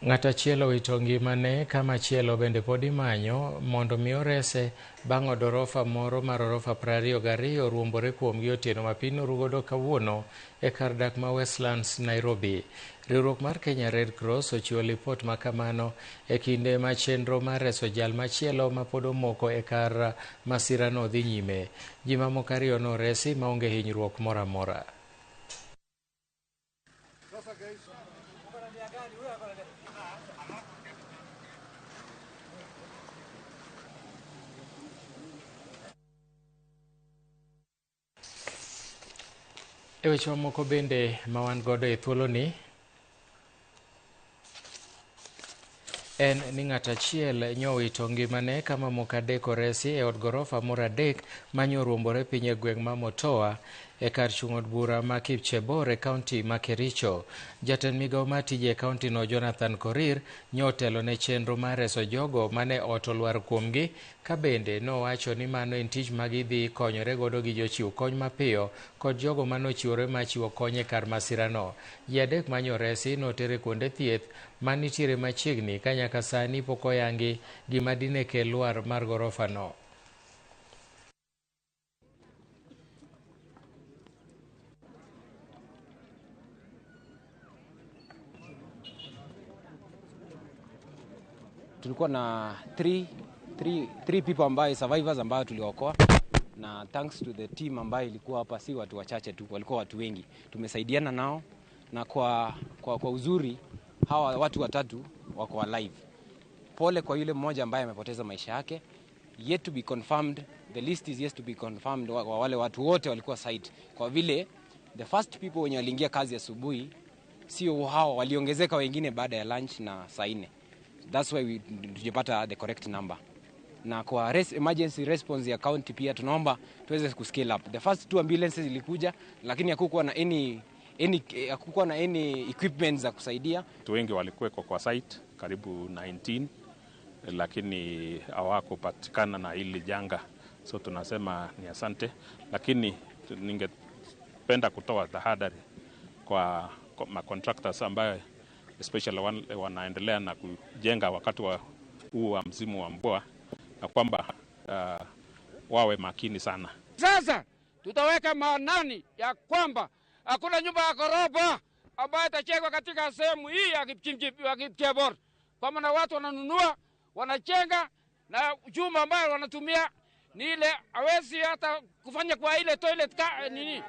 Ng'ata chielo wito ngimane kama chielo bende pod imanyo mondo mi orese bang' od orofa moro mar orofa 22 oruombore kuomgi otieno ma piny norugodo kawuono e kar dak ma Westlands, Nairobi. Riwruok mar Kenya Red Cross ochiwo lipot ma kamano e kinde ma chenro mar reso jal machielo ma pod omoko e kar masirano dhi nyime. Ji mamoko 2 noresi maonge hinyruok moro amora. E weche mamoko bende ma wan godo e thuoloni en ni ng'at achiel nyowito ngimane ka mamoko 3 oresi e od gorofa moro 3 manyoruombore piny e gweng' ma Motoa e kar chung' od bura ma Kipchebor e kaunti ma Kericho. Jatend migao mar tije e kaunti no Jonathan Korir nyotelo ne chenro mar reso jogo mane ot olwar kuomgi, ka bende nowacho ni mano en tich ma gidhi konyore godo gi jochiw kony mapiyo kod jogo manochiwore machiwo kony e kar masirano. Ji 3 manyoresi notere kuonde thieth manitiere machiegni ka nyaka sani pok oyangi gima dine kel lwar mar gorofa no. Tulikuwa na three people ambayo survivors ambayo tuliokoa, na thanks to the team ambayo ilikuwa hapa, si watu wachache tu, walikuwa watu wengi. Tumesaidiana nao, na kwa uzuri hawa watu 3 wako alive. Pole kwa yule mmoja ambaye amepoteza maisha yake. Yet to be confirmed, the list is yet to be confirmed wa wale watu wote walikuwa site. Kwa vile the first people wenye waliingia kazi asubuhi sio hao, waliongezeka wengine baada ya lunch na saa 4. That's why tujapata the correct number. Na kwa emergency response ya county pia tunaomba tuweze kuscale up. The first 2 ambulances ilikuja, lakini hakukuwa na any equipment za kusaidia. Watu wengi walikuwa kwa site karibu 19, lakini hawakupatikana na hili janga. So tunasema ni asante, lakini ningependa kutoa tahadhari kwa contractors ambaye especially wanaendelea na kujenga wakati wa huu wa msimu wa mvua, na kwamba wawe makini sana. Sasa tutaweka maanani ya kwamba hakuna nyumba ya ghorofa ambayo itachengwa katika sehemu hii ya Kipchebor. Kwa maana watu wananunua, wanachenga, na chuma ambayo wanatumia ni ile hawezi hata kufanya kwa ile toilet nini.